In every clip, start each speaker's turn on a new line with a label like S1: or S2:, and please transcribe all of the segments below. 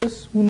S1: es un...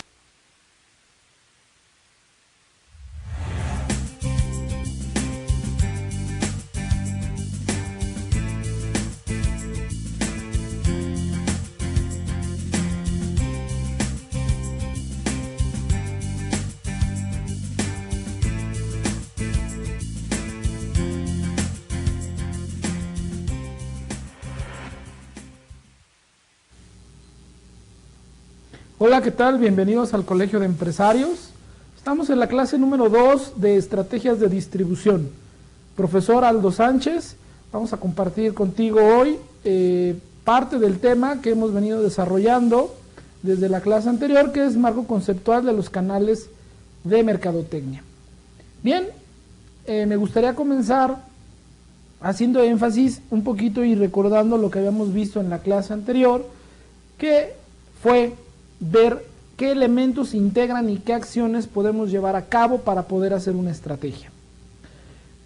S1: Hola, ¿qué tal? Bienvenidos al Colegio de Empresarios. Estamos en la clase número 2 de Estrategias de Distribución. Profesor Aldo Sánchez, vamos a compartir contigo hoy parte del tema que hemos venido desarrollando desde la clase anterior, que es marco conceptual de los canales de mercadotecnia. Bien, me gustaría comenzar haciendo énfasis un poquito y recordando lo que habíamos visto en la clase anterior, que fue ver qué elementos integran y qué acciones podemos llevar a cabo para poder hacer una estrategia.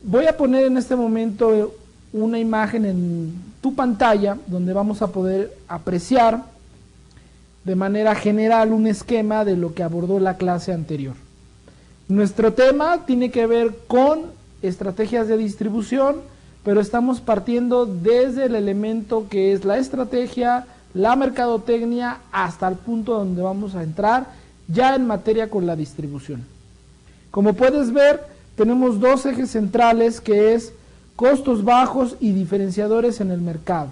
S1: Voy a poner en este momento una imagen en tu pantalla donde vamos a poder apreciar de manera general un esquema de lo que abordó la clase anterior. Nuestro tema tiene que ver con estrategias de distribución, pero estamos partiendo desde el elemento que es la estrategia, la mercadotecnia, hasta el punto donde vamos a entrar ya en materia con la distribución. Como puedes ver, tenemos dos ejes centrales, que es costos bajos y diferenciadores en el mercado.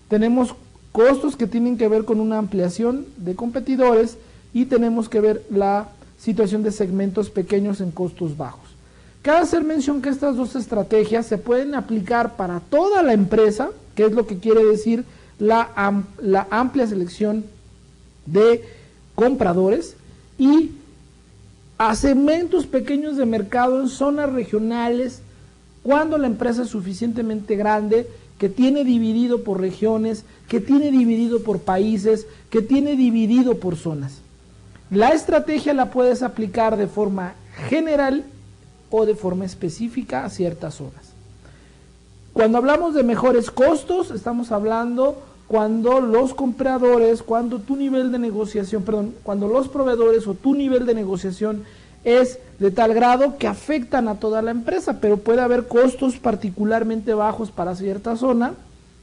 S1: Tenemos costos que tienen que ver con una ampliación de competidores y tenemos que ver la situación de segmentos pequeños en costos bajos. Cabe hacer mención que estas dos estrategias se pueden aplicar para toda la empresa, que es lo que quiere decir la amplia selección de compradores, y a segmentos pequeños de mercado en zonas regionales, cuando la empresa es suficientemente grande, que tiene dividido por regiones, que tiene dividido por países, que tiene dividido por zonas. La estrategia la puedes aplicar de forma general o de forma específica a ciertas zonas. Cuando hablamos de mejores costos, estamos hablando cuando los compradores, cuando tu nivel de negociación, cuando los proveedores o tu nivel de negociación es de tal grado que afectan a toda la empresa, pero puede haber costos particularmente bajos para cierta zona,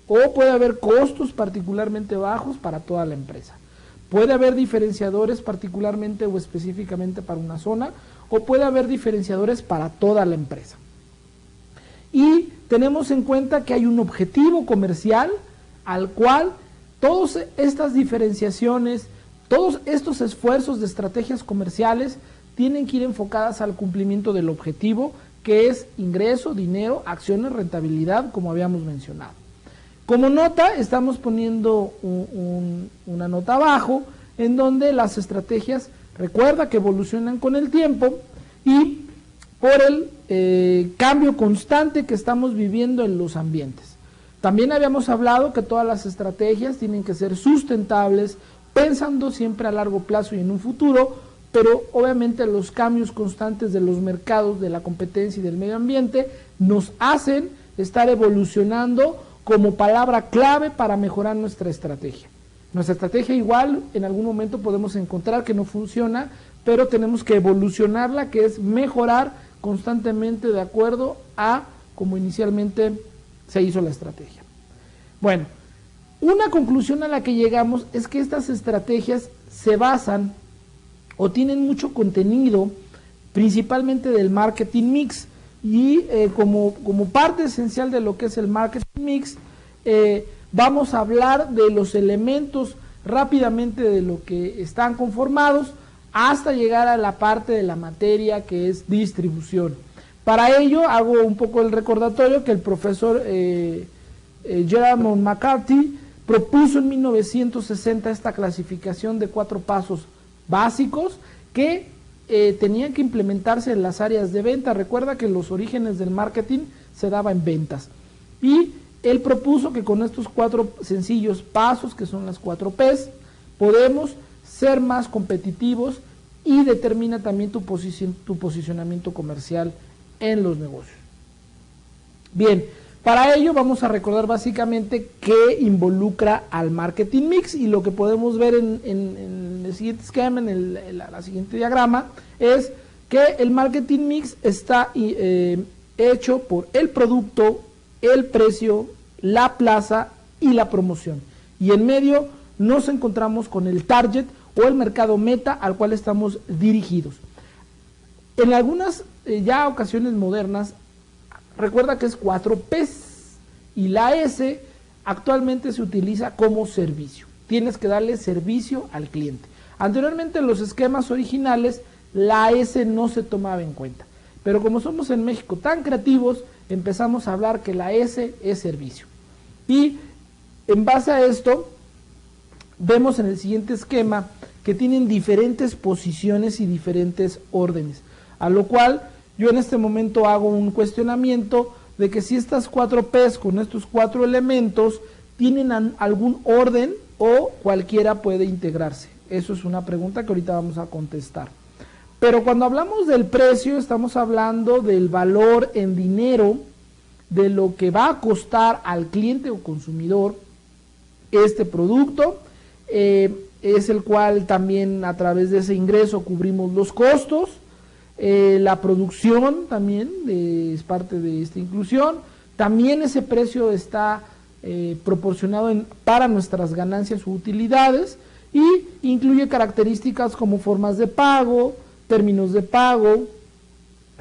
S1: o puede haber costos particularmente bajos para toda la empresa. Puede haber diferenciadores particularmente o específicamente para una zona, o puede haber diferenciadores para toda la empresa. Y tenemos en cuenta que hay un objetivo comercial al cual todas estas diferenciaciones, todos estos esfuerzos de estrategias comerciales tienen que ir enfocadas al cumplimiento del objetivo, que es ingreso, dinero, acciones, rentabilidad, como habíamos mencionado. Como nota, estamos poniendo una nota abajo, en donde las estrategias, recuerda que evolucionan con el tiempo y por el cambio constante que estamos viviendo en los ambientes. También habíamos hablado que todas las estrategias tienen que ser sustentables, pensando siempre a largo plazo y en un futuro, pero obviamente los cambios constantes de los mercados, de la competencia y del medio ambiente nos hacen estar evolucionando como palabra clave para mejorar nuestra estrategia. Nuestra estrategia igual en algún momento podemos encontrar que no funciona, pero tenemos que evolucionarla, que es mejorar constantemente de acuerdo a como inicialmente se hizo la estrategia. Bueno, una conclusión a la que llegamos es que estas estrategias se basan o tienen mucho contenido, principalmente del marketing mix, y como parte esencial de lo que es el marketing mix, vamos a hablar de los elementos rápidamente de lo que están conformados hasta llegar a la parte de la materia que es distribución. Para ello hago un poco el recordatorio que el profesor Gerald McCarthy propuso en 1960 esta clasificación de 4 pasos básicos que tenían que implementarse en las áreas de venta. Recuerda que los orígenes del marketing se daba en ventas. Y él propuso que con estos 4 sencillos pasos, que son las 4 P's, podemos ser más competitivos y determina también tu posicionamiento comercial en los negocios. Bien, para ello vamos a recordar básicamente qué involucra al marketing mix, y lo que podemos ver en el siguiente esquema, la siguiente diagrama, es que el marketing mix está hecho por el producto, el precio, la plaza y la promoción. Y en medio nos encontramos con el target o el mercado meta al cual estamos dirigidos. En algunas ya ocasiones modernas, recuerda que es 4Ps y la S actualmente se utiliza como servicio. Tienes que darle servicio al cliente. Anteriormente en los esquemas originales la S no se tomaba en cuenta, pero como somos en México tan creativos, empezamos a hablar que la S es servicio. Y en base a esto, vemos en el siguiente esquema que tienen diferentes posiciones y diferentes órdenes, a lo cual yo en este momento hago un cuestionamiento de que si estas 4Ps con estos 4 elementos tienen algún orden o cualquiera puede integrarse. Eso es una pregunta que ahorita vamos a contestar. Pero cuando hablamos del precio, estamos hablando del valor en dinero, de lo que va a costar al cliente o consumidor este producto, es el cual también a través de ese ingreso cubrimos los costos, la producción también es parte de esta inclusión, también ese precio está proporcionado para nuestras ganancias u utilidades y incluye características como formas de pago, términos de pago,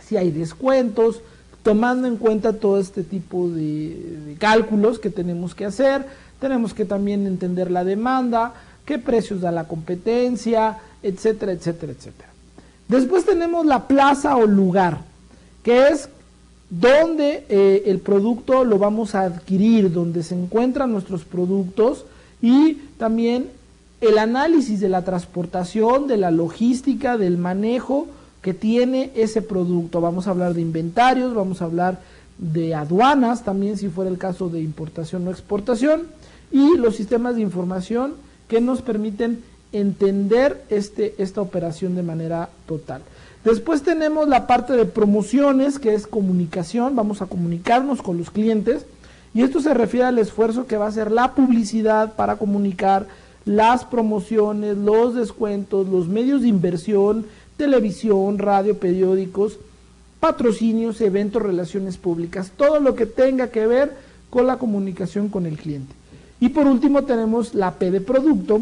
S1: si hay descuentos, tomando en cuenta todo este tipo de cálculos que tenemos que hacer. Tenemos que también entender la demanda, qué precios da la competencia, etcétera, etcétera, etcétera. Después tenemos la plaza o lugar, que es donde el producto lo vamos a adquirir, donde se encuentran nuestros productos y también el análisis de la transportación, de la logística, del manejo que tiene ese producto. Vamos a hablar de inventarios, vamos a hablar de aduanas, también si fuera el caso de importación o exportación, y los sistemas de información que nos permiten entender esta operación de manera total. Después tenemos la parte de promociones, que es comunicación, vamos a comunicarnos con los clientes, y esto se refiere al esfuerzo que va a hacer la publicidad para comunicar las promociones, los descuentos, los medios de inversión, televisión, radio, periódicos, patrocinios, eventos, relaciones públicas, todo lo que tenga que ver con la comunicación con el cliente. Y por último tenemos la P de producto,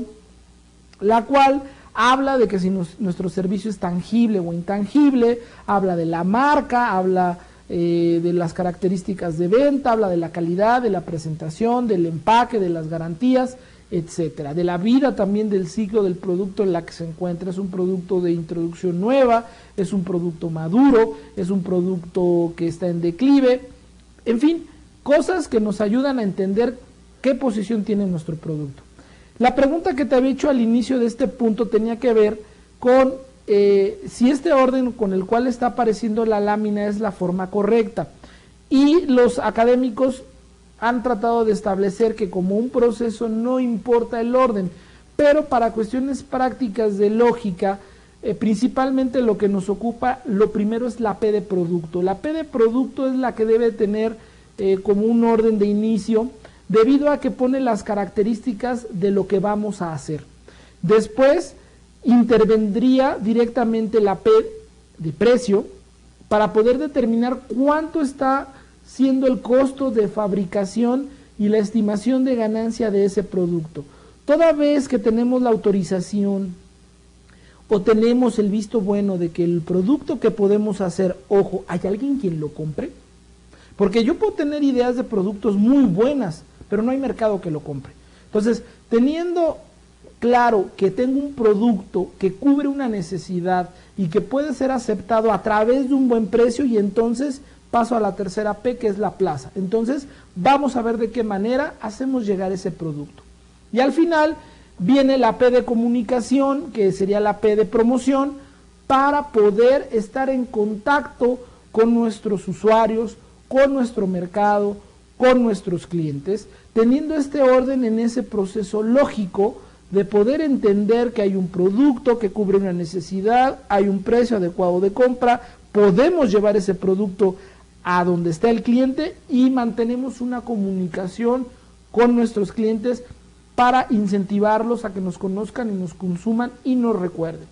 S1: la cual habla de que si nuestro servicio es tangible o intangible, habla de la marca, habla de las características de venta, habla de la calidad, de la presentación, del empaque, de las garantías, etcétera, de la vida también del ciclo del producto en la que se encuentra. Es un producto de introducción nueva, es un producto maduro, es un producto que está en declive, en fin, cosas que nos ayudan a entender qué posición tiene nuestro producto. La pregunta que te había hecho al inicio de este punto tenía que ver con si este orden con el cual está apareciendo la lámina es la forma correcta, y los académicos han tratado de establecer que como un proceso no importa el orden, pero para cuestiones prácticas de lógica, principalmente lo que nos ocupa, lo primero es la P de producto. La P de producto es la que debe tener como un orden de inicio, debido a que pone las características de lo que vamos a hacer. Después intervendría directamente la P de precio para poder determinar cuánto está siendo el costo de fabricación y la estimación de ganancia de ese producto. Toda vez que tenemos la autorización o tenemos el visto bueno de que el producto que podemos hacer, ojo, ¿hay alguien quien lo compre? Porque yo puedo tener ideas de productos muy buenas, pero no hay mercado que lo compre. Entonces, teniendo claro que tengo un producto que cubre una necesidad y que puede ser aceptado a través de un buen precio, y entonces paso a la tercera P, que es la plaza. Entonces, vamos a ver de qué manera hacemos llegar ese producto. Y al final viene la P de comunicación, que sería la P de promoción, para poder estar en contacto con nuestros usuarios, con nuestro mercado, con nuestros clientes, teniendo este orden en ese proceso lógico de poder entender que hay un producto que cubre una necesidad, hay un precio adecuado de compra, podemos llevar ese producto a donde está el cliente y mantenemos una comunicación con nuestros clientes para incentivarlos a que nos conozcan y nos consuman y nos recuerden.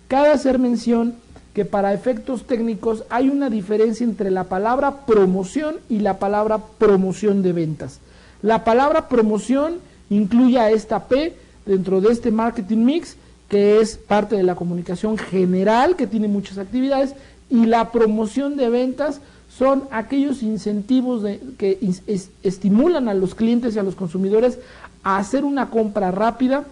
S1: Cabe hacer mención que para efectos técnicos hay una diferencia entre la palabra promoción y la palabra promoción de ventas. La palabra promoción incluye a esta P dentro de este marketing mix, que es parte de la comunicación general, que tiene muchas actividades, y la promoción de ventas son aquellos incentivos que estimulan a los clientes y a los consumidores a hacer una compra rápida,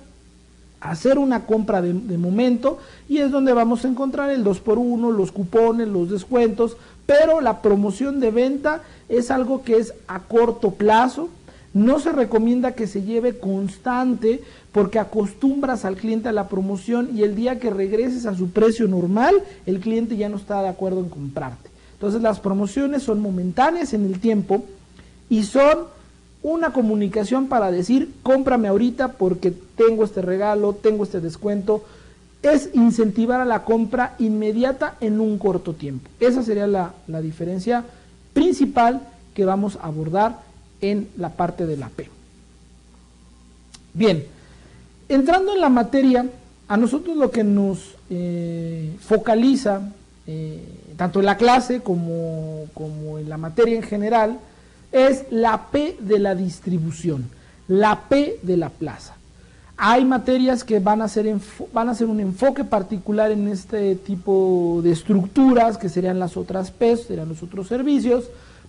S1: a hacer una compra de momento, y es donde vamos a encontrar el 2x1, los cupones, los descuentos, pero la promoción de venta es algo que es a corto plazo. No se recomienda que se lleve constante porque acostumbras al cliente a la promoción y el día que regreses a su precio normal, el cliente ya no está de acuerdo en comprarte. Entonces las promociones son momentáneas en el tiempo y son una comunicación para decir, cómprame ahorita porque tengo este regalo, tengo este descuento. Es incentivar a la compra inmediata en un corto tiempo. Esa sería la diferencia principal que vamos a abordar en la parte de la P. Bien, entrando en la materia, a nosotros lo que nos focaliza, tanto en la clase como en la materia en general, es la P de la distribución, la P de la plaza. Hay materias que van a hacer un enfoque particular en este tipo de estructuras, que serían las otras P, serían los otros servicios,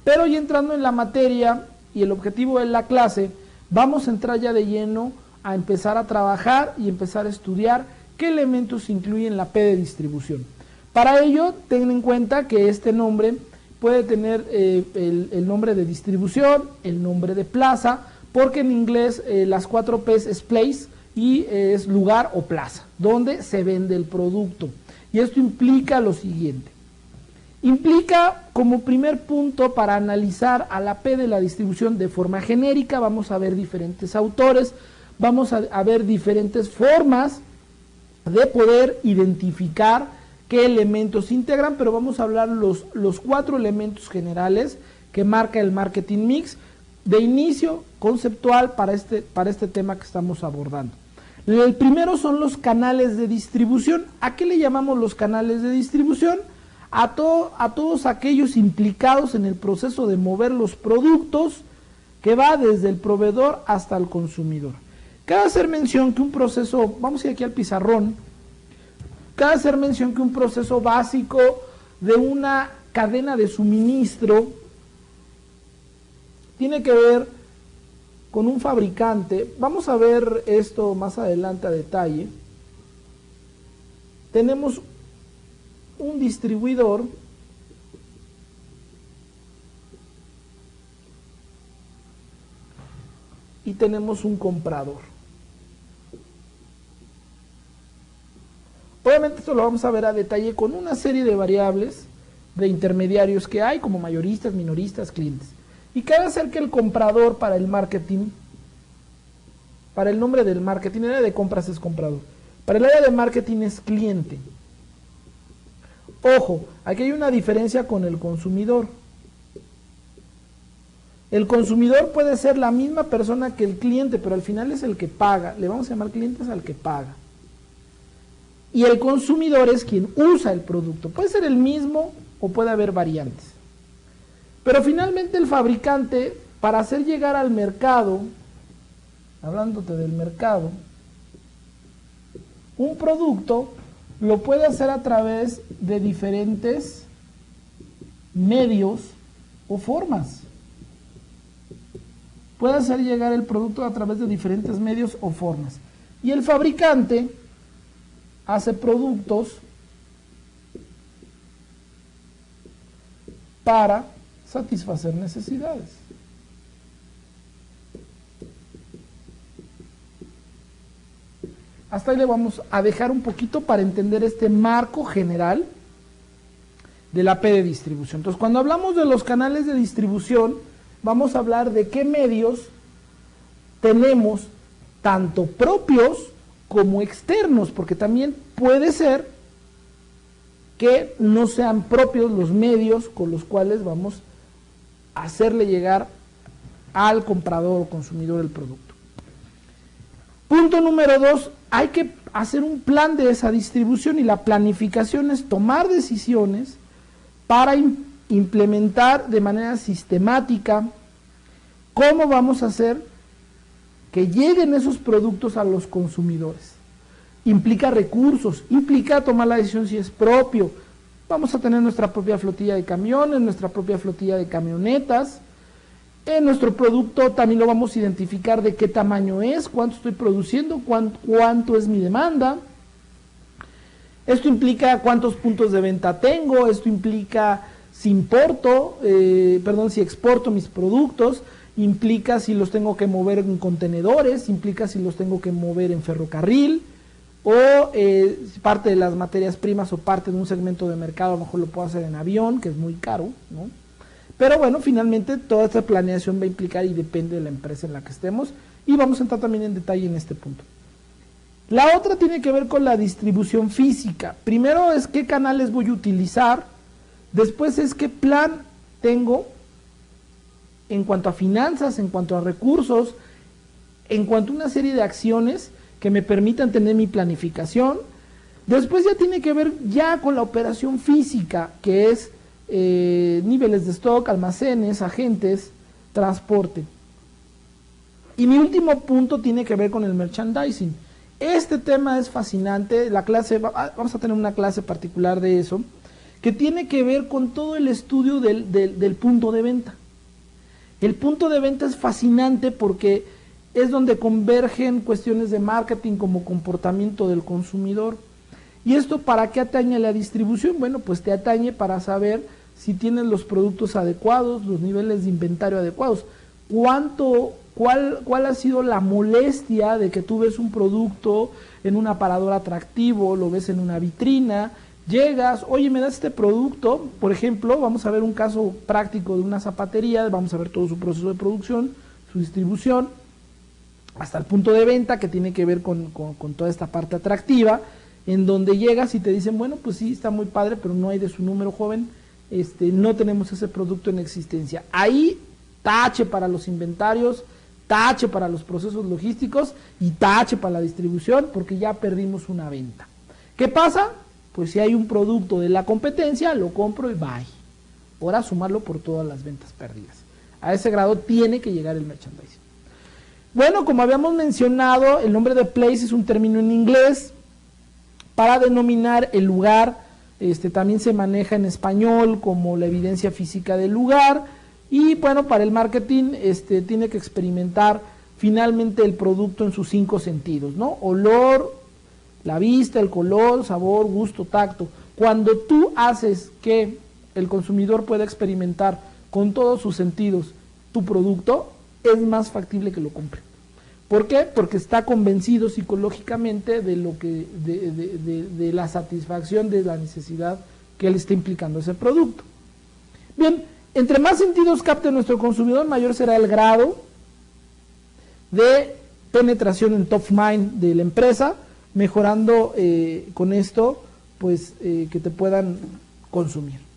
S1: pero ya entrando en la materia y el objetivo de la clase, vamos a entrar ya de lleno a empezar a trabajar y empezar a estudiar qué elementos incluyen la P de distribución. Para ello, ten en cuenta que este nombre puede tener el nombre de distribución, el nombre de plaza, porque en inglés las 4 P's es place y es lugar o plaza, donde se vende el producto. Y esto implica lo siguiente. Implica como primer punto para analizar a la P de la distribución de forma genérica, vamos a ver diferentes autores, vamos a ver diferentes formas de poder identificar qué elementos integran, pero vamos a hablar los 4 elementos generales que marca el marketing mix de inicio conceptual para este tema que estamos abordando. El primero son los canales de distribución. ¿A qué le llamamos los canales de distribución? A todos aquellos implicados en el proceso de mover los productos, que va desde el proveedor hasta el consumidor. Cabe hacer mención que un proceso, vamos a ir aquí al pizarrón, cabe hacer mención que un proceso básico de una cadena de suministro tiene que ver con un fabricante. Vamos a ver esto más adelante a detalle. Tenemos un distribuidor y tenemos un comprador. Obviamente esto lo vamos a ver a detalle con una serie de variables de intermediarios que hay, como mayoristas, minoristas, clientes. Y cabe hacer que el comprador para el marketing, para el nombre del marketing, el área de compras es comprador, para el área de marketing es cliente. Ojo, aquí hay una diferencia con el consumidor. El consumidor puede ser la misma persona que el cliente, pero al final es el que paga. Le vamos a llamar clientes al que paga. Y el consumidor es quien usa el producto. Puede ser el mismo o puede haber variantes. Pero finalmente el fabricante, para hacer llegar al mercado, hablándote del mercado, un producto lo puede hacer a través de diferentes medios o formas. Puede hacer llegar el producto a través de diferentes medios o formas. Y el fabricante hace productos para satisfacer necesidades. Hasta ahí le vamos a dejar un poquito para entender este marco general de la P de distribución. Entonces, cuando hablamos de los canales de distribución, vamos a hablar de qué medios tenemos, tanto propios como externos, porque también puede ser que no sean propios los medios con los cuales vamos a hacerle llegar al comprador o consumidor el producto. Punto número 2, hay que hacer un plan de esa distribución, y la planificación es tomar decisiones para implementar de manera sistemática cómo vamos a hacer que lleguen esos productos a los consumidores. Implica recursos, implica tomar la decisión si es propio. Vamos a tener nuestra propia flotilla de camiones, nuestra propia flotilla de camionetas. En nuestro producto también lo vamos a identificar de qué tamaño es, cuánto estoy produciendo, cuánto es mi demanda. Esto implica cuántos puntos de venta tengo, esto implica si si exporto mis productos, implica si los tengo que mover en contenedores, implica si los tengo que mover en ferrocarril, o parte de las materias primas o parte de un segmento de mercado, a lo mejor lo puedo hacer en avión, que es muy caro, ¿no? Pero bueno, finalmente toda esta planeación va a implicar, y depende de la empresa en la que estemos, y vamos a entrar también en detalle en este punto. La otra tiene que ver con la distribución física. Primero es qué canales voy a utilizar, después es qué plan tengo en cuanto a finanzas, en cuanto a recursos, en cuanto a una serie de acciones que me permitan tener mi planificación. Después ya tiene que ver ya con la operación física, que es niveles de stock, almacenes, agentes, transporte. Y mi último punto tiene que ver con el merchandising. Este tema es fascinante, vamos a tener una clase particular de eso, que tiene que ver con todo el estudio del punto de venta. El punto de venta es fascinante porque es donde convergen cuestiones de marketing como comportamiento del consumidor. ¿Y esto para qué atañe a la distribución? Bueno, pues te atañe para saber si tienes los productos adecuados, los niveles de inventario adecuados. ¿Cuál ha sido la molestia de que tú ves un producto en un aparador atractivo, lo ves en una vitrina, llegas, oye, me das este producto? Por ejemplo, vamos a ver un caso práctico de una zapatería, vamos a ver todo su proceso de producción, su distribución, hasta el punto de venta, que tiene que ver con toda esta parte atractiva, en donde llegas y te dicen, bueno, pues sí, está muy padre, pero no hay de su número, joven, no tenemos ese producto en existencia. Ahí, tache para los inventarios, tache para los procesos logísticos y tache para la distribución, porque ya perdimos una venta. ¿Qué pasa? Pues si hay un producto de la competencia, lo compro y bye. Ahora sumarlo por todas las ventas perdidas. A ese grado tiene que llegar el merchandising. Bueno, como habíamos mencionado, el nombre de place es un término en inglés para denominar el lugar. También se maneja en español como la evidencia física del lugar, y bueno, para el marketing tiene que experimentar finalmente el producto en sus 5 sentidos, ¿no? Olor, la vista, el color, sabor, gusto, tacto. Cuando tú haces que el consumidor pueda experimentar con todos sus sentidos tu producto, es más factible que lo compre. ¿Por qué? Porque está convencido psicológicamente de la satisfacción de la necesidad que le está implicando ese producto. Bien, entre más sentidos capte nuestro consumidor, mayor será el grado de penetración en top mind de la empresa, mejorando con esto, pues, que te puedan consumir.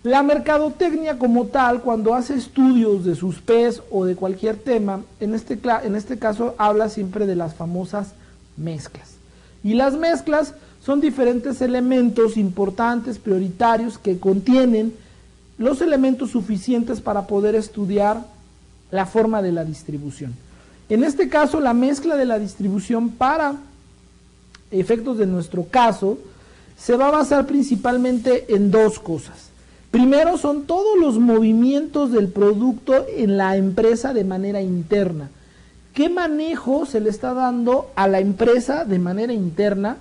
S1: La mercadotecnia como tal, cuando hace estudios de sus P's o de cualquier tema, en este caso habla siempre de las famosas mezclas. Y las mezclas son diferentes elementos importantes, prioritarios, que contienen los elementos suficientes para poder estudiar la forma de la distribución. En este caso, la mezcla de la distribución para efectos de nuestro caso se va a basar principalmente en 2 cosas. Primero, son todos los movimientos del producto en la empresa de manera interna. ¿Qué manejo se le está dando a la empresa de manera interna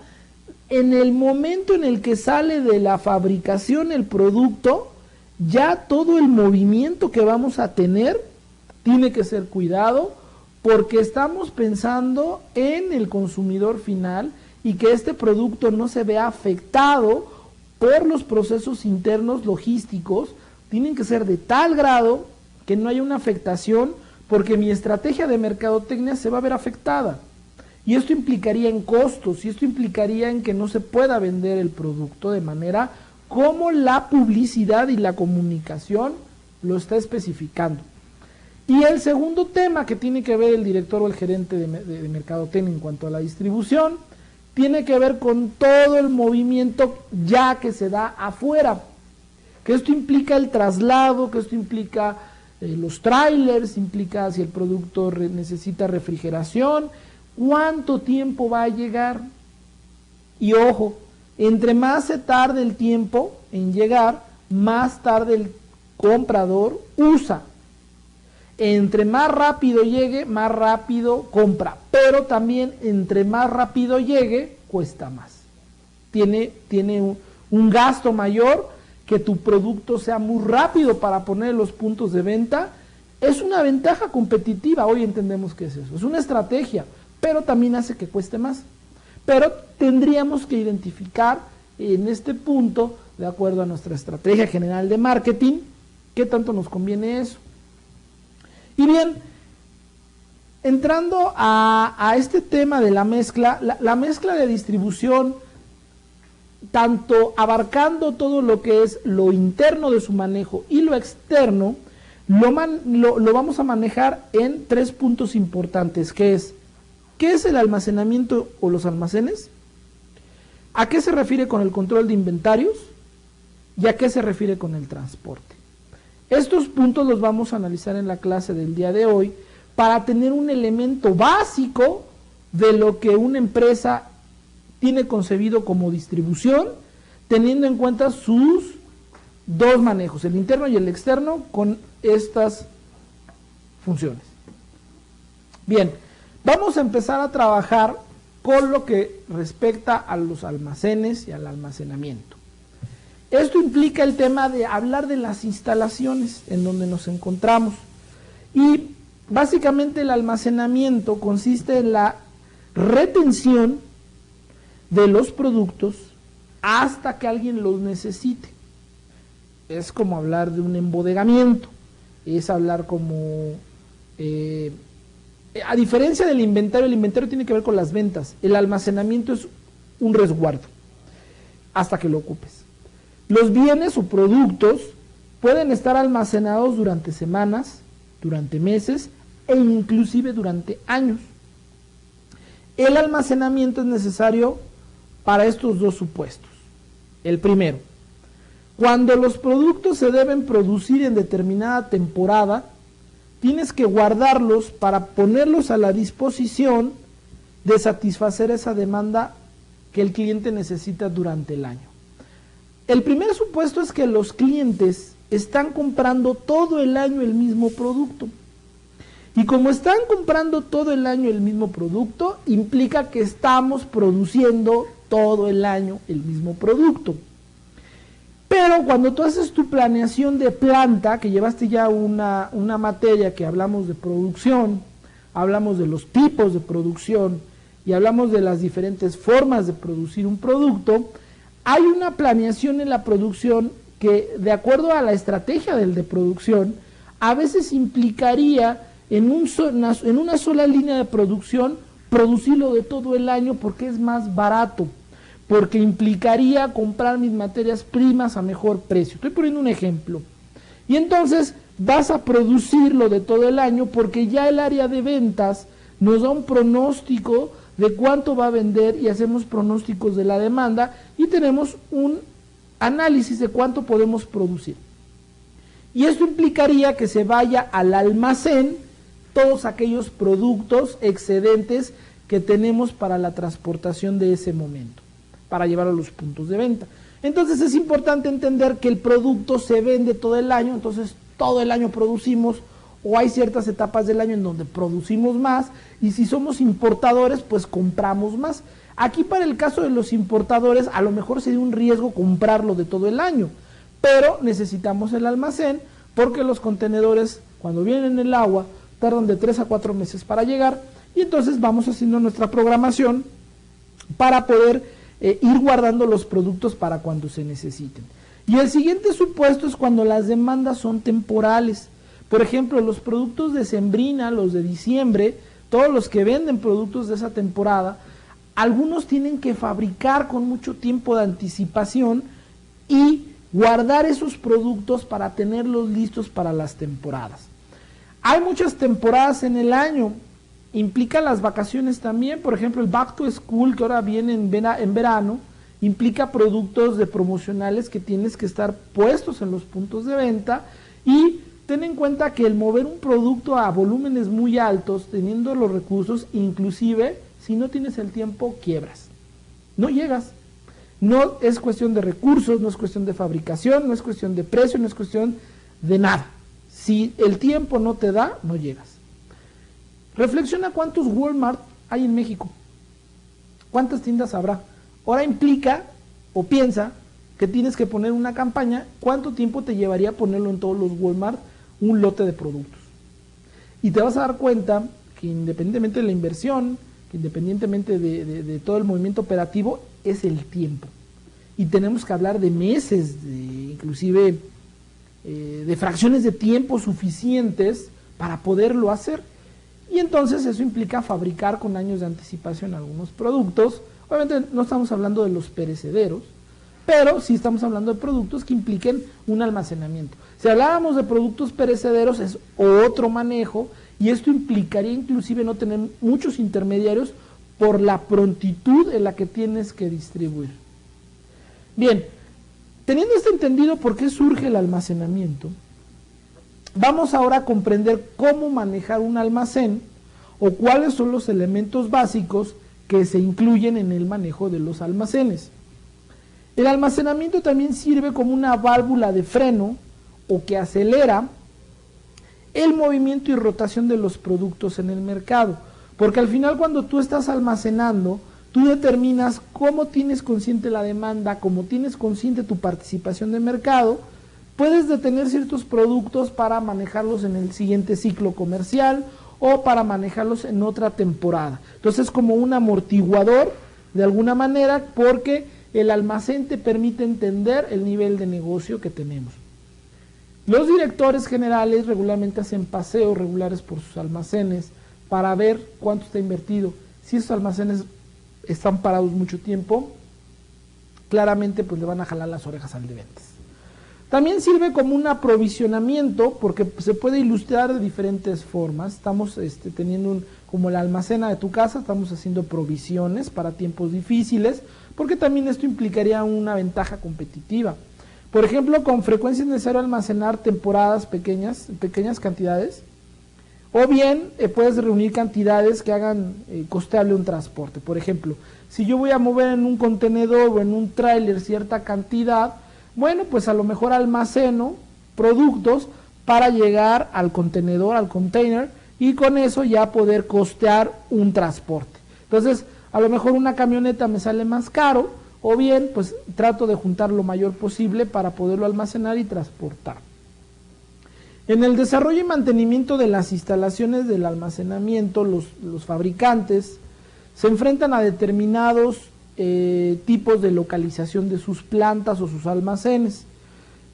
S1: en el momento en el que sale de la fabricación el producto? Ya todo el movimiento que vamos a tener tiene que ser cuidado, porque estamos pensando en el consumidor final y que este producto no se vea afectado por los procesos internos logísticos. Tienen que ser de tal grado que no haya una afectación, porque mi estrategia de mercadotecnia se va a ver afectada. Y esto implicaría en costos, y esto implicaría en que no se pueda vender el producto de manera como la publicidad y la comunicación lo está especificando. Y el segundo tema que tiene que ver el director o el gerente de mercadotecnia en cuanto a la distribución, tiene que ver con todo el movimiento ya que se da afuera, que esto implica el traslado, que esto implica los trailers, implica si el producto necesita refrigeración, cuánto tiempo va a llegar. Y ojo, entre más se tarde el tiempo en llegar, más tarde el comprador usa. Entre más rápido llegue, más rápido compra, pero también entre más rápido llegue, cuesta más. Tiene un gasto mayor, que tu producto sea muy rápido para poner los puntos de venta, es una ventaja competitiva. Hoy entendemos que es eso, es una estrategia, pero también hace que cueste más. Pero tendríamos que identificar en este punto, de acuerdo a nuestra estrategia general de marketing, qué tanto nos conviene eso. Y bien, entrando a este tema de la mezcla, la mezcla de distribución, tanto abarcando todo lo que es lo interno de su manejo y lo externo, lo vamos a manejar en 3 puntos importantes, que es, ¿qué es el almacenamiento o los almacenes? ¿A qué se refiere con el control de inventarios? ¿Y a qué se refiere con el transporte? Estos puntos los vamos a analizar en la clase del día de hoy para tener un elemento básico de lo que una empresa tiene concebido como distribución, teniendo en cuenta sus 2 manejos, el interno y el externo, con estas funciones. Bien, vamos a empezar a trabajar con lo que respecta a los almacenes y al almacenamiento. Esto implica el tema de hablar de las instalaciones en donde nos encontramos. Y básicamente el almacenamiento consiste en la retención de los productos hasta que alguien los necesite. Es como hablar de un embodegamiento, es hablar como... a diferencia del inventario, el inventario tiene que ver con las ventas, el almacenamiento es un resguardo hasta que lo ocupes. Los bienes o productos pueden estar almacenados durante semanas, durante meses e inclusive durante años. El almacenamiento es necesario para estos 2 supuestos. El primero, cuando los productos se deben producir en determinada temporada, tienes que guardarlos para ponerlos a la disposición de satisfacer esa demanda que el cliente necesita durante el año. El primer supuesto es que los clientes están comprando todo el año el mismo producto. Y como están comprando todo el año el mismo producto, implica que estamos produciendo todo el año el mismo producto. Pero cuando tú haces tu planeación de planta, que llevaste ya una materia que hablamos de producción, hablamos de los tipos de producción y hablamos de las diferentes formas de producir un producto, hay una planeación en la producción que, de acuerdo a la estrategia de producción, a veces implicaría en una sola línea de producción producirlo de todo el año porque es más barato, porque implicaría comprar mis materias primas a mejor precio. Estoy poniendo un ejemplo. Y entonces vas a producirlo de todo el año porque ya el área de ventas nos da un pronóstico de cuánto va a vender y hacemos pronósticos de la demanda y tenemos un análisis de cuánto podemos producir. Y esto implicaría que se vaya al almacén todos aquellos productos excedentes que tenemos para la transportación de ese momento, para llevar a los puntos de venta. Entonces es importante entender que el producto se vende todo el año, entonces todo el año producimos, o hay ciertas etapas del año en donde producimos más, y si somos importadores, pues compramos más. Aquí para el caso de los importadores, a lo mejor sería un riesgo comprarlo de todo el año, pero necesitamos el almacén, porque los contenedores, cuando vienen en el agua, tardan de 3 a 4 meses para llegar, y entonces vamos haciendo nuestra programación para poder ir guardando los productos para cuando se necesiten. Y el siguiente supuesto es cuando las demandas son temporales. Por ejemplo, los productos de sembrina, los de diciembre, todos los que venden productos de esa temporada, algunos tienen que fabricar con mucho tiempo de anticipación y guardar esos productos para tenerlos listos para las temporadas. Hay muchas temporadas en el año, implica las vacaciones también, por ejemplo el Back to School que ahora viene en verano, implica productos de promocionales que tienes que estar puestos en los puntos de venta, y ten en cuenta que el mover un producto a volúmenes muy altos, teniendo los recursos, inclusive si no tienes el tiempo, quiebras, no llegas. No es cuestión de recursos, no es cuestión de fabricación, no es cuestión de precio, no es cuestión de nada. Si el tiempo no te da, no llegas. Reflexiona cuántos Walmart hay en México, cuántas tiendas habrá. Ahora implica o piensa que tienes que poner una campaña, ¿cuánto tiempo te llevaría ponerlo en todos los Walmart un lote de productos? Y te vas a dar cuenta que independientemente de la inversión, que independientemente de todo el movimiento operativo, es el tiempo. Y tenemos que hablar de meses, inclusive de fracciones de tiempo suficientes para poderlo hacer. Y entonces eso implica fabricar con años de anticipación algunos productos. Obviamente no estamos hablando de los perecederos, pero sí estamos hablando de productos que impliquen un almacenamiento. Si habláramos de productos perecederos es otro manejo, y esto implicaría inclusive no tener muchos intermediarios por la prontitud en la que tienes que distribuir. Bien, teniendo esto entendido por qué surge el almacenamiento, vamos ahora a comprender cómo manejar un almacén o cuáles son los elementos básicos que se incluyen en el manejo de los almacenes. El almacenamiento también sirve como una válvula de freno o que acelera el movimiento y rotación de los productos en el mercado, porque al final cuando tú estás almacenando, tú determinas cómo tienes consciente la demanda, cómo tienes consciente tu participación de mercado, puedes detener ciertos productos para manejarlos en el siguiente ciclo comercial o para manejarlos en otra temporada. Entonces es como un amortiguador de alguna manera, porque el almacén te permite entender el nivel de negocio que tenemos. Los directores generales regularmente hacen paseos regulares por sus almacenes para ver cuánto está invertido. Si esos almacenes están parados mucho tiempo, claramente pues le van a jalar las orejas al de ventas. También sirve como un aprovisionamiento, porque se puede ilustrar de diferentes formas. Estamos teniendo como la almacena de tu casa, estamos haciendo provisiones para tiempos difíciles, porque también esto implicaría una ventaja competitiva. Por ejemplo, con frecuencia es necesario almacenar temporadas pequeñas cantidades, o bien puedes reunir cantidades que hagan costeable un transporte. Por ejemplo, si yo voy a mover en un contenedor o en un tráiler cierta cantidad, bueno, pues a lo mejor almaceno productos para llegar al contenedor, al container, y con eso ya poder costear un transporte. Entonces, a lo mejor una camioneta me sale más caro, o bien pues trato de juntar lo mayor posible para poderlo almacenar y transportar. En el desarrollo y mantenimiento de las instalaciones del almacenamiento, los fabricantes se enfrentan a determinados tipos de localización de sus plantas o sus almacenes.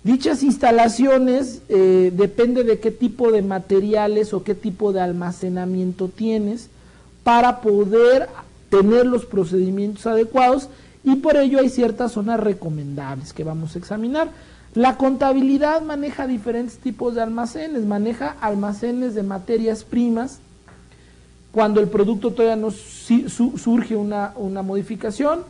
S1: Dichas instalaciones depende de qué tipo de materiales o qué tipo de almacenamiento tienes para poder tener los procedimientos adecuados, y por ello hay ciertas zonas recomendables que vamos a examinar. La contabilidad maneja diferentes tipos de almacenes, maneja almacenes de materias primas, cuando el producto todavía no surge una modificación.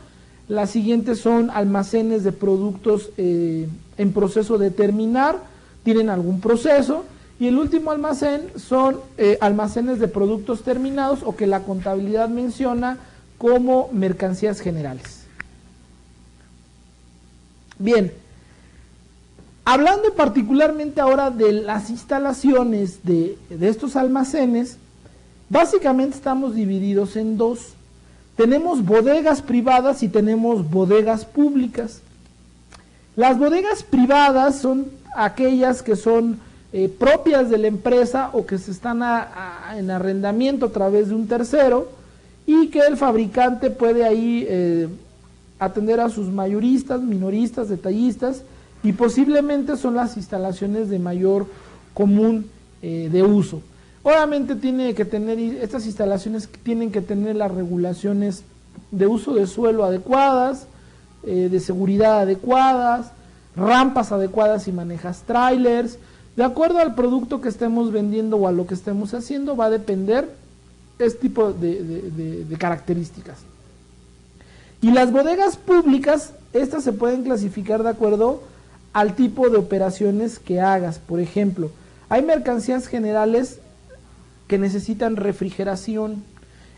S1: Las siguientes son almacenes de productos en proceso de terminar, tienen algún proceso, y el último almacén son almacenes de productos terminados o que la contabilidad menciona como mercancías generales. Bien, hablando particularmente ahora de las instalaciones de estos almacenes, básicamente estamos divididos en dos. Tenemos bodegas privadas y tenemos bodegas públicas. Las bodegas privadas son aquellas que son propias de la empresa o que se están en arrendamiento a través de un tercero, y que el fabricante puede ahí atender a sus mayoristas, minoristas, detallistas, y posiblemente son las instalaciones de mayor común de uso. Obviamente tiene que tener, estas instalaciones tienen que tener las regulaciones de uso de suelo adecuadas, de seguridad adecuadas, rampas adecuadas si manejas trailers, De acuerdo al producto que estemos vendiendo o a lo que estemos haciendo, va a depender este tipo de características. Y las bodegas públicas, estas se pueden clasificar de acuerdo al tipo de operaciones que hagas. Por ejemplo, hay mercancías generales que necesitan refrigeración.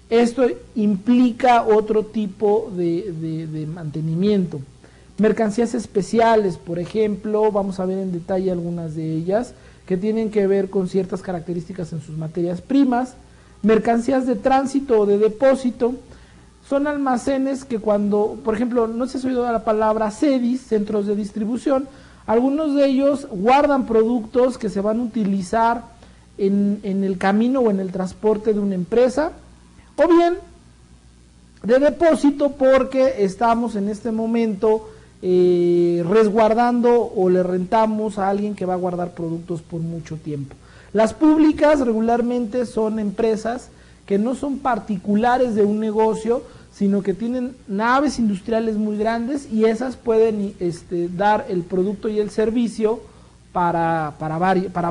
S1: Esto implica otro tipo de mantenimiento. Mercancías especiales, por ejemplo, vamos a ver en detalle algunas de ellas, que tienen que ver con ciertas características en sus materias primas. Mercancías de tránsito o de depósito, son almacenes que cuando, por ejemplo, no sé si has oído la palabra CEDIS, centros de distribución, algunos de ellos guardan productos que se van a utilizar en el camino o en el transporte de una empresa, o bien de depósito porque estamos en este momento resguardando o le rentamos a alguien que va a guardar productos por mucho tiempo. Las públicas regularmente son empresas que no son particulares de un negocio, sino que tienen naves industriales muy grandes y esas pueden dar el producto y el servicio para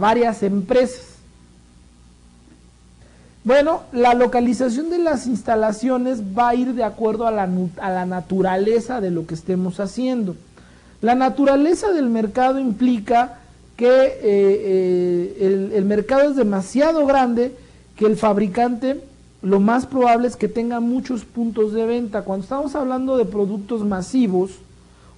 S1: varias empresas. Bueno, la localización de las instalaciones va a ir de acuerdo a la naturaleza de lo que estemos haciendo. La naturaleza del mercado implica que el mercado es demasiado grande, que el fabricante lo más probable es que tenga muchos puntos de venta. Cuando estamos hablando de productos masivos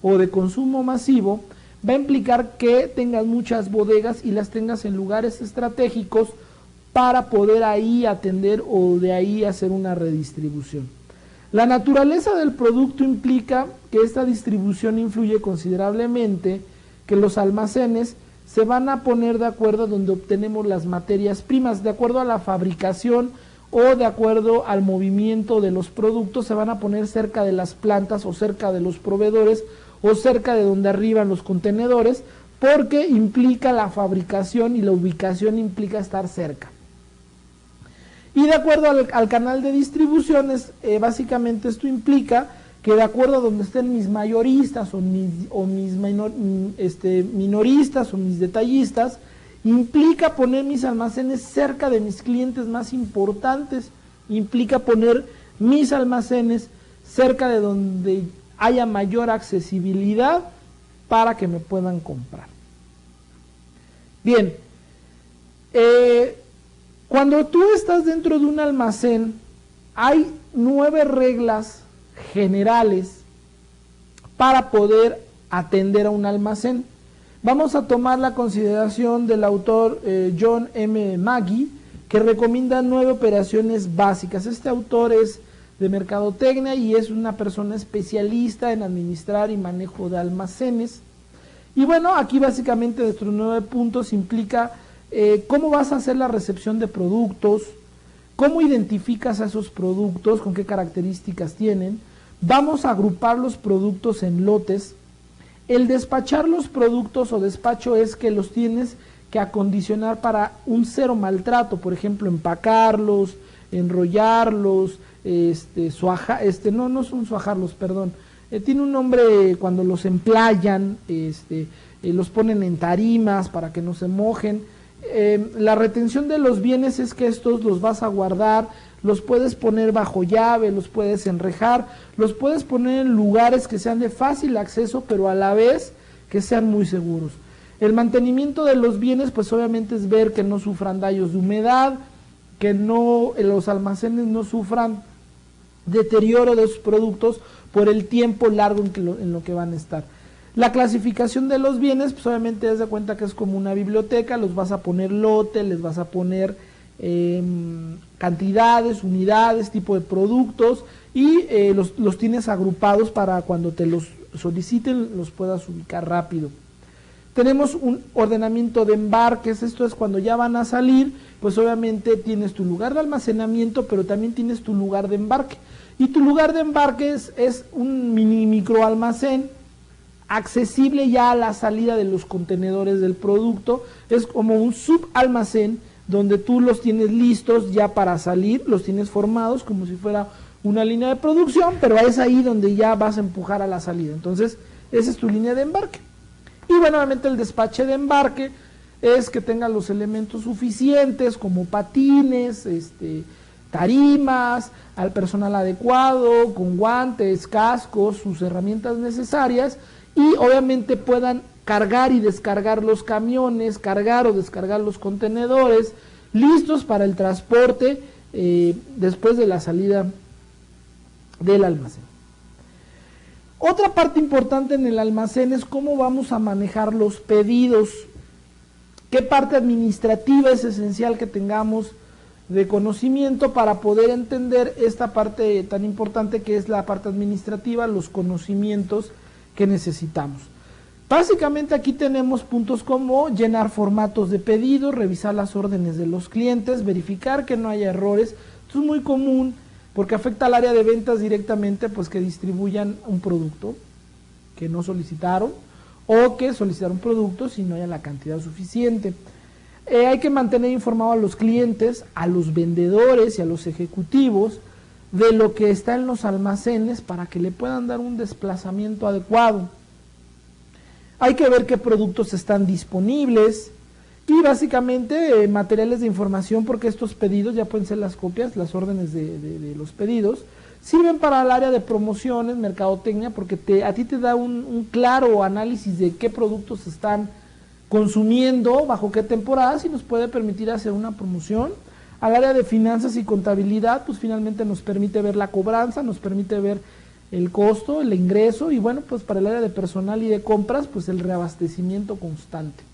S1: o de consumo masivo, va a implicar que tengas muchas bodegas y las tengas en lugares estratégicos para poder ahí atender o de ahí hacer una redistribución. La naturaleza del producto implica que esta distribución influye considerablemente, que los almacenes se van a poner de acuerdo donde obtenemos las materias primas, de acuerdo a la fabricación o de acuerdo al movimiento de los productos, se van a poner cerca de las plantas o cerca de los proveedores o cerca de donde arriban los contenedores, porque implica la fabricación y la ubicación implica estar cerca. Y de acuerdo al canal de distribuciones, básicamente esto implica que de acuerdo a donde estén mis mayoristas o mis minoristas o mis detallistas, implica poner mis almacenes cerca de mis clientes más importantes, implica poner mis almacenes cerca de donde haya mayor accesibilidad para que me puedan comprar. Bien, cuando tú estás dentro de un almacén, hay 9 reglas generales para poder atender a un almacén. Vamos a tomar la consideración del autor John M. Magee, que recomienda 9 operaciones básicas. Este autor es de mercadotecnia y es una persona especialista en administrar y manejo de almacenes. Y bueno, aquí básicamente nuestros 9 puntos implica cómo vas a hacer la recepción de productos, cómo identificas a esos productos, con qué características tienen. Vamos a agrupar los productos en lotes. El despachar los productos o despacho es que los tienes que acondicionar para un cero maltrato, por ejemplo, empacarlos, enrollarlos, no son suajarlos, perdón. Tiene un nombre cuando los emplayan, los ponen en tarimas para que no se mojen. La retención de los bienes es que estos los vas a guardar, los puedes poner bajo llave, los puedes enrejar, los puedes poner en lugares que sean de fácil acceso, pero a la vez que sean muy seguros. El mantenimiento de los bienes, pues obviamente es ver que no sufran daños de humedad, que los almacenes no sufran deterioro de sus productos por el tiempo largo en lo que van a estar. La clasificación de los bienes, pues obviamente das de cuenta que es como una biblioteca, los vas a poner lote, les vas a poner cantidades, unidades, tipo de productos y los tienes agrupados para cuando te los soliciten los puedas ubicar rápido. Tenemos un ordenamiento de embarques, esto es cuando ya van a salir, pues obviamente tienes tu lugar de almacenamiento, pero también tienes tu lugar de embarque. Y tu lugar de embarque es un micro almacén accesible ya a la salida de los contenedores del producto, es como un subalmacén donde tú los tienes listos ya para salir, los tienes formados como si fuera una línea de producción, pero es ahí donde ya vas a empujar a la salida. Entonces, esa es tu línea de embarque. Y bueno, obviamente el despache de embarque es que tengan los elementos suficientes como patines, tarimas, al personal adecuado, con guantes, cascos, sus herramientas necesarias, y obviamente puedan cargar y descargar los camiones, cargar o descargar los contenedores, listos para el transporte después de la salida del almacén. Otra parte importante en el almacén es cómo vamos a manejar los pedidos. ¿Qué parte administrativa es esencial que tengamos de conocimiento para poder entender esta parte tan importante que es la parte administrativa, los conocimientos que necesitamos? Básicamente aquí tenemos puntos como llenar formatos de pedidos, revisar las órdenes de los clientes, verificar que no haya errores. Esto es muy común porque afecta al área de ventas directamente, pues que distribuyan un producto que no solicitaron o que solicitaron productos y no haya la cantidad suficiente. Hay que mantener informado a los clientes, a los vendedores y a los ejecutivos de lo que está en los almacenes para que le puedan dar un desplazamiento adecuado. Hay que ver qué productos están disponibles y básicamente materiales de información, porque estos pedidos ya pueden ser las copias, las órdenes de los pedidos, sirven para el área de promociones, mercadotecnia, porque a ti te da un claro análisis de qué productos están consumiendo, bajo qué temporadas, y nos puede permitir hacer una promoción. Al área de finanzas y contabilidad, pues finalmente nos permite ver la cobranza, nos permite ver el costo, el ingreso, y bueno, pues para el área de personal y de compras, pues el reabastecimiento constante.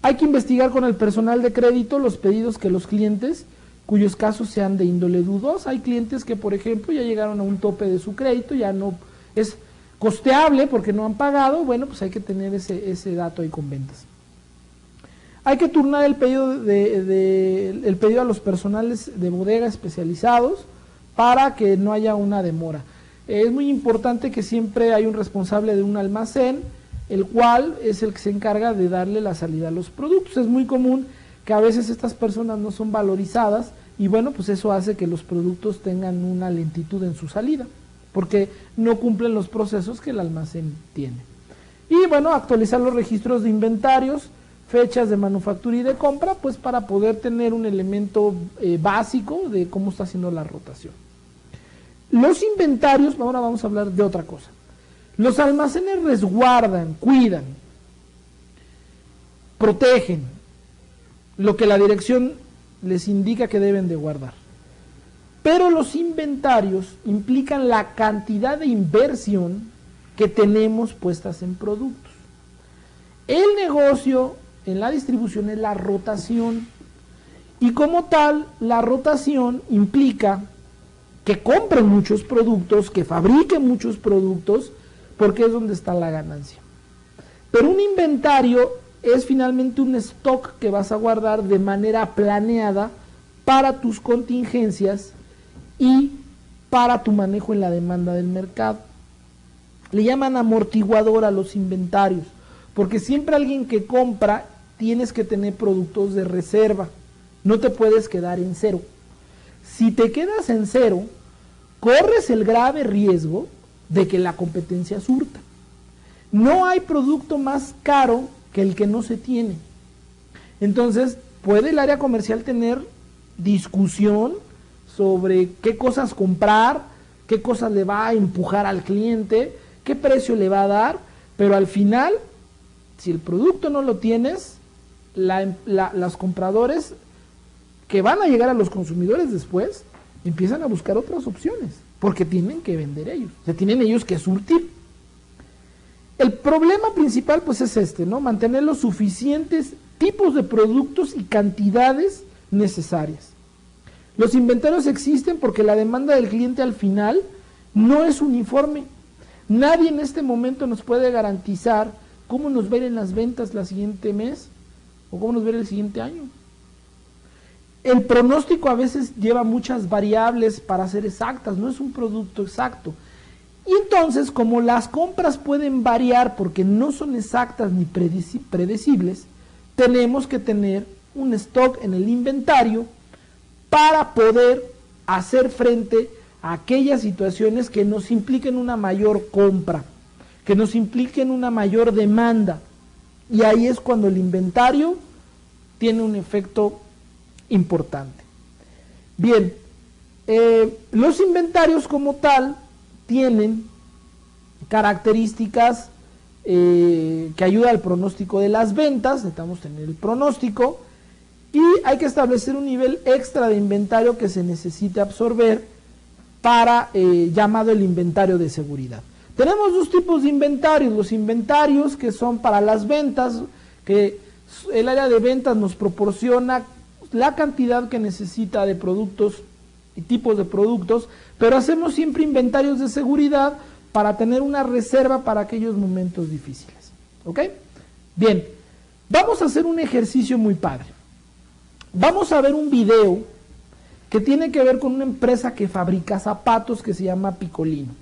S1: Hay que investigar con el personal de crédito los pedidos que los clientes, cuyos casos sean de índole dudosa. Hay clientes que, por ejemplo, ya llegaron a un tope de su crédito, ya no es costeable porque no han pagado. Bueno, pues hay que tener ese dato ahí con ventas. Hay que turnar el pedido, el pedido a los personales de bodega especializados para que no haya una demora. Es muy importante que siempre hay un responsable de un almacén, el cual es el que se encarga de darle la salida a los productos. Es muy común que a veces estas personas no son valorizadas y bueno, pues eso hace que los productos tengan una lentitud en su salida, porque no cumplen los procesos que el almacén tiene. Y bueno, actualizar los registros de inventarios, fechas de manufactura y de compra, pues para poder tener un elemento básico de cómo está haciendo la rotación. Los inventarios, ahora vamos a hablar de otra cosa. Los almacenes resguardan, cuidan, protegen lo que la dirección les indica que deben de guardar. Pero los inventarios implican la cantidad de inversión que tenemos puestas en productos. El negocio en la distribución es la rotación, y como tal, la rotación implica que compren muchos productos, que fabriquen muchos productos, porque es donde está la ganancia. Pero un inventario es finalmente un stock que vas a guardar de manera planeada para tus contingencias y para tu manejo en la demanda del mercado. Le llaman amortiguador a los inventarios, porque siempre alguien que compra tienes que tener productos de reserva, no te puedes quedar en cero. Si te quedas en cero, corres el grave riesgo de que la competencia surta. No hay producto más caro que el que no se tiene. Entonces, puede el área comercial tener discusión sobre qué cosas comprar, qué cosas le va a empujar al cliente, qué precio le va a dar, pero al final, si el producto no lo tienes, los compradores que van a llegar a los consumidores después, empiezan a buscar otras opciones, porque tienen que vender ellos, o sea, tienen ellos que surtir. El problema principal pues es ¿no? Mantener los suficientes tipos de productos y cantidades necesarias. Los inventarios existen porque la demanda del cliente al final no es uniforme. Nadie en este momento nos puede garantizar cómo nos va a ir en las ventas la siguiente mes o cómo nos va a ir el siguiente año. El pronóstico a veces lleva muchas variables para ser exactas, no es un producto exacto. Y entonces, como las compras pueden variar porque no son exactas ni predecibles, tenemos que tener un stock en el inventario para poder hacer frente a aquellas situaciones que nos impliquen una mayor compra, que nos impliquen una mayor demanda. Y ahí es cuando el inventario tiene un efecto importante. Bien, los inventarios como tal tienen características que ayudan al pronóstico de las ventas. Necesitamos tener el pronóstico y hay que establecer un nivel extra de inventario que se necesita absorber para llamado el inventario de seguridad. Tenemos dos tipos de inventarios: los inventarios que son para las ventas, que el área de ventas nos proporciona la cantidad que necesita de productos y tipos de productos, pero hacemos siempre inventarios de seguridad para tener una reserva para aquellos momentos difíciles. ¿Ok? Bien, vamos a hacer un ejercicio muy padre. Vamos a ver un video que tiene que ver con una empresa que fabrica zapatos que se llama Picolino.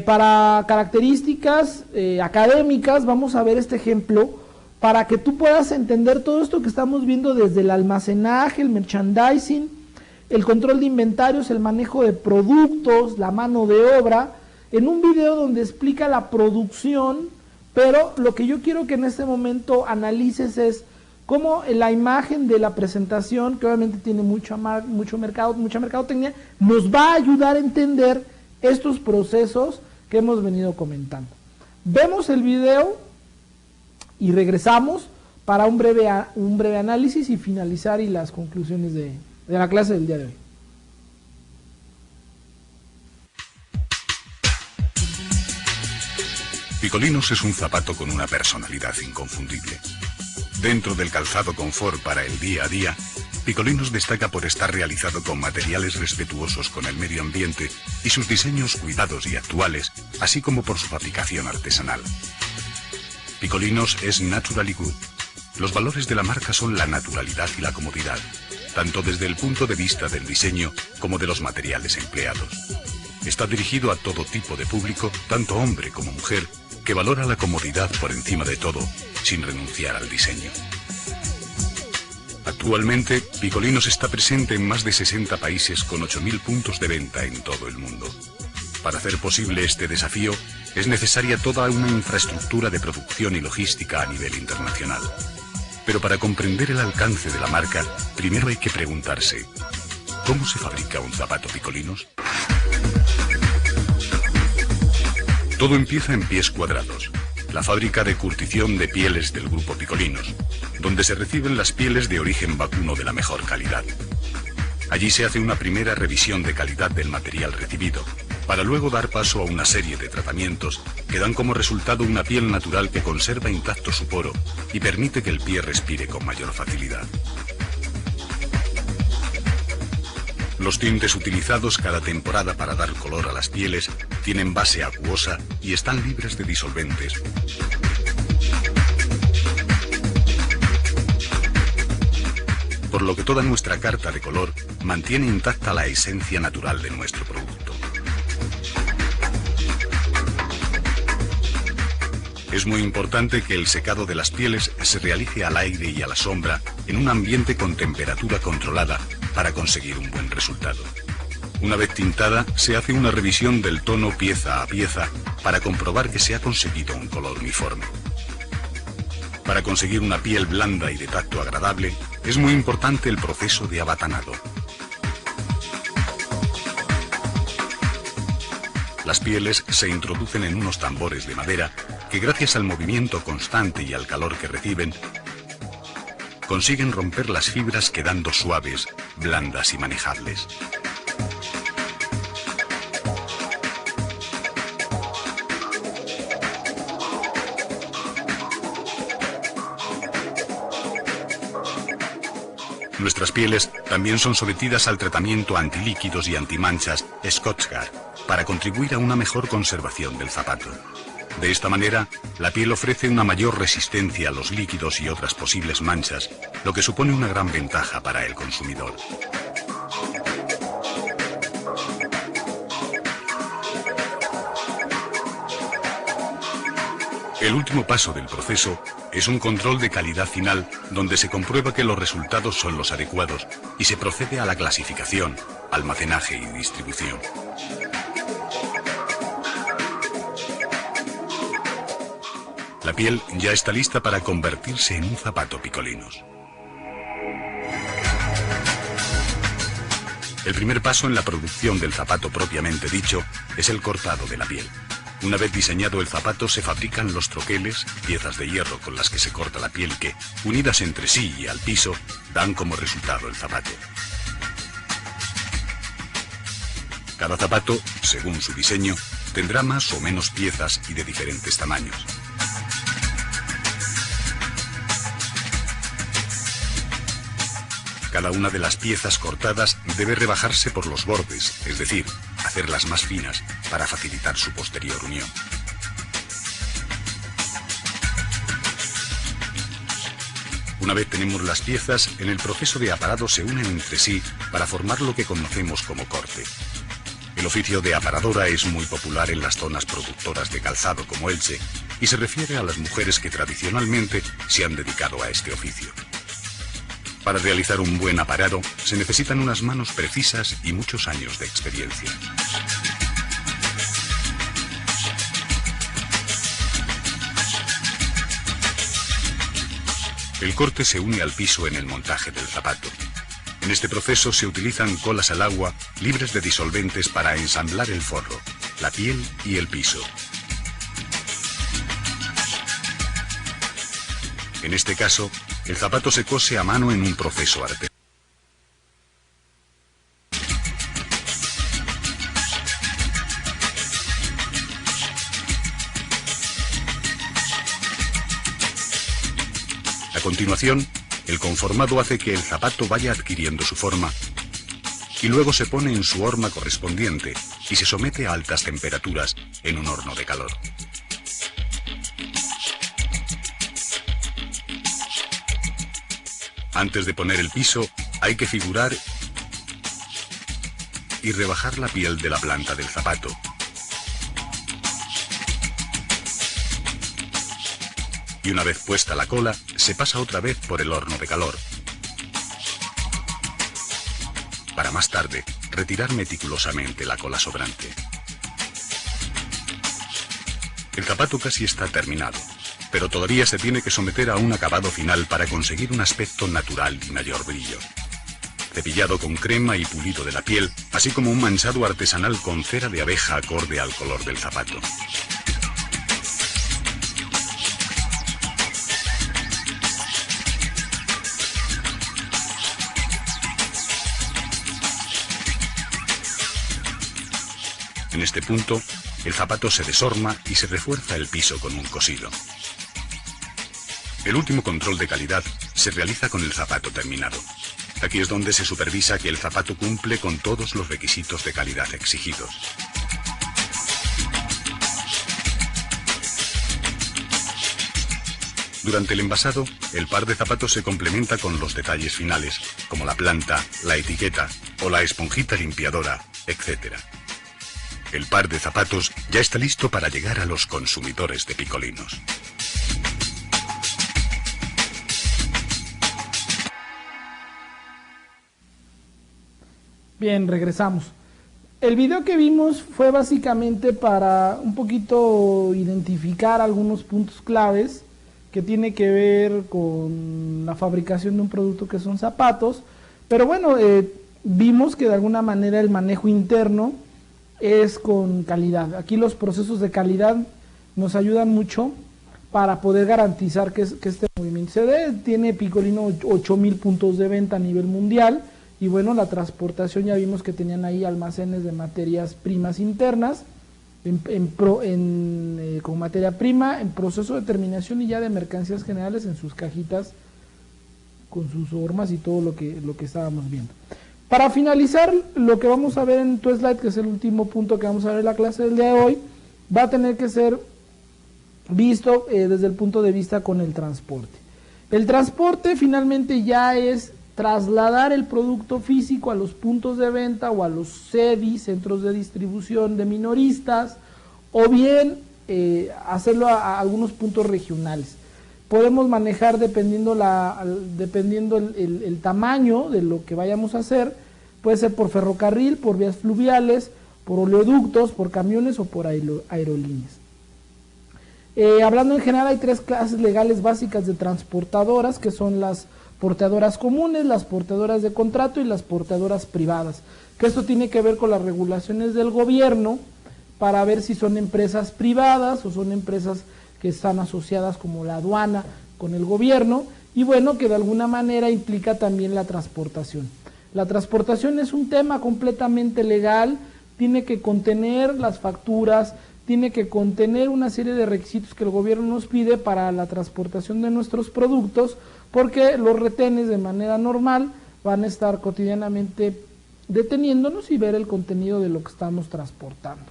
S1: Para características académicas vamos a ver este ejemplo para que tú puedas entender todo esto que estamos viendo, desde el almacenaje, el merchandising, el control de inventarios, el manejo de productos, la mano de obra, en un video donde explica la producción. Pero lo que yo quiero que en este momento analices es cómo la imagen de la presentación, que obviamente tiene mucha mercadotecnia, nos va a ayudar a entender estos procesos que hemos venido comentando. Vemos el video y regresamos para un breve análisis y finalizar y las conclusiones de la clase del día de hoy.
S2: Picolinos es un zapato con una personalidad inconfundible. Dentro del calzado confort para el día a día, Picolinos destaca por estar realizado con materiales respetuosos con el medio ambiente y sus diseños cuidados y actuales, así como por su fabricación artesanal. Picolinos es naturally good. Los valores de la marca son la naturalidad y la comodidad, tanto desde el punto de vista del diseño como de los materiales empleados. Está dirigido a todo tipo de público, tanto hombre como mujer, que valora la comodidad por encima de todo, sin renunciar al diseño. Actualmente, Picolinos está presente en más de 60 países con 8.000 puntos de venta en todo el mundo. Para hacer posible este desafío, es necesaria toda una infraestructura de producción y logística a nivel internacional. Pero para comprender el alcance de la marca, primero hay que preguntarse, ¿cómo se fabrica un zapato Picolinos? Todo empieza en Pies Cuadrados, la fábrica de curtición de pieles del grupo Picolinos, donde se reciben las pieles de origen vacuno de la mejor calidad. Allí se hace una primera revisión de calidad del material recibido, para luego dar paso a una serie de tratamientos que dan como resultado una piel natural que conserva intacto su poro y permite que el pie respire con mayor facilidad. Los tintes utilizados cada temporada para dar color a las pieles tienen base acuosa y están libres de disolventes. Por lo que toda nuestra carta de color mantiene intacta la esencia natural de nuestro producto. Es muy importante que el secado de las pieles se realice al aire y a la sombra en un ambiente con temperatura controlada para conseguir un buen resultado. Una vez tintada, se hace una revisión del tono pieza a pieza para comprobar que se ha conseguido un color uniforme. Para conseguir una piel blanda y de tacto agradable, es muy importante el proceso de abatanado. Las pieles se introducen en unos tambores de madera que, gracias al movimiento constante y al calor que reciben, consiguen romper las fibras quedando suaves, blandas y manejables. Nuestras pieles también son sometidas al tratamiento antilíquidos y antimanchas Scotchgard para contribuir a una mejor conservación del zapato. De esta manera, la piel ofrece una mayor resistencia a los líquidos y otras posibles manchas, lo que supone una gran ventaja para el consumidor. El último paso del proceso es un control de calidad final donde se comprueba que los resultados son los adecuados y se procede a la clasificación, almacenaje y distribución. La piel ya está lista para convertirse en un zapato, picolinos. El primer paso en la producción del zapato propiamente dicho es el cortado de la piel. Una vez diseñado el zapato, se fabrican los troqueles, piezas de hierro con las que se corta la piel que, unidas entre sí y al piso, dan como resultado el zapato. Cada zapato, según su diseño, tendrá más o menos piezas y de diferentes tamaños. Cada una de las piezas cortadas debe rebajarse por los bordes, es decir, hacerlas más finas para facilitar su posterior unión. Una vez tenemos las piezas, en el proceso de aparado se unen entre sí para formar lo que conocemos como corte. El oficio de aparadora es muy popular en las zonas productoras de calzado como Elche y se refiere a las mujeres que tradicionalmente se han dedicado a este oficio. Para realizar un buen aparado se necesitan unas manos precisas y muchos años de experiencia. El corte se une al piso en el montaje del zapato. En este proceso se utilizan colas al agua libres de disolventes para ensamblar el forro, la piel y el piso. En este caso, el zapato se cose a mano en un proceso artesanal. A continuación, el conformado hace que el zapato vaya adquiriendo su forma y luego se pone en su horma correspondiente y se somete a altas temperaturas en un horno de calor. Antes de poner el piso, hay que figurar y rebajar la piel de la planta del zapato. Y una vez puesta la cola, se pasa otra vez por el horno de calor. Para más tarde, retirar meticulosamente la cola sobrante. El zapato casi está terminado, pero todavía se tiene que someter a un acabado final para conseguir un aspecto natural y mayor brillo. Cepillado con crema y pulido de la piel, así como un manchado artesanal con cera de abeja acorde al color del zapato. En este punto, el zapato se deshorma y se refuerza el piso con un cosido. El último control de calidad se realiza con el zapato terminado. Aquí es donde se supervisa que el zapato cumple con todos los requisitos de calidad exigidos. Durante el envasado, el par de zapatos se complementa con los detalles finales, como la planta, la etiqueta o la esponjita limpiadora, etc. El par de zapatos ya está listo para llegar a los consumidores de picolinos.
S1: Bien, regresamos. El video que vimos fue básicamente para un poquito identificar algunos puntos claves que tiene que ver con la fabricación de un producto que son zapatos, pero bueno, vimos que de alguna manera el manejo interno es con calidad. Aquí los procesos de calidad nos ayudan mucho para poder garantizar que este movimiento se dé. Tiene Picolino 8,000 puntos de venta a nivel mundial y bueno, la transportación ya vimos que tenían ahí almacenes de materias primas internas con materia prima, en proceso de terminación y ya de mercancías generales en sus cajitas con sus hormas y todo lo que estábamos viendo. Para finalizar, lo que vamos a ver en tu slide, que es el último punto que vamos a ver en la clase del día de hoy, va a tener que ser visto desde el punto de vista con el transporte. El transporte finalmente ya es trasladar el producto físico a los puntos de venta o a los CEDI, centros de distribución de minoristas, o bien hacerlo a algunos puntos regionales. Podemos manejar dependiendo el tamaño de lo que vayamos a hacer, puede ser por ferrocarril, por vías fluviales, por oleoductos, por camiones o por aerolíneas. Hablando en general, hay 3 clases legales básicas de transportadoras, que son las porteadoras comunes, las porteadoras de contrato y las porteadoras privadas, que esto tiene que ver con las regulaciones del gobierno para ver si son empresas privadas o son empresas que están asociadas como la aduana con el gobierno, y bueno, que de alguna manera implica también la transportación. La transportación es un tema completamente legal, tiene que contener las facturas, tiene que contener una serie de requisitos que el gobierno nos pide para la transportación de nuestros productos, porque los retenes de manera normal van a estar cotidianamente deteniéndonos y ver el contenido de lo que estamos transportando.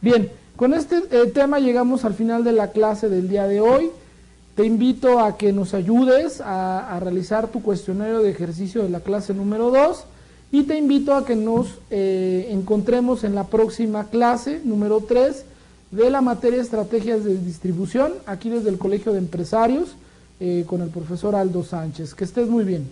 S1: Bien, con este tema llegamos al final de la clase del día de hoy. Te invito a que nos ayudes a realizar tu cuestionario de ejercicio de la clase número 2 y te invito a que nos encontremos en la próxima clase número 3 de la materia Estrategias de Distribución, aquí desde el Colegio de Empresarios, con el profesor Aldo Sánchez. Que estés muy bien.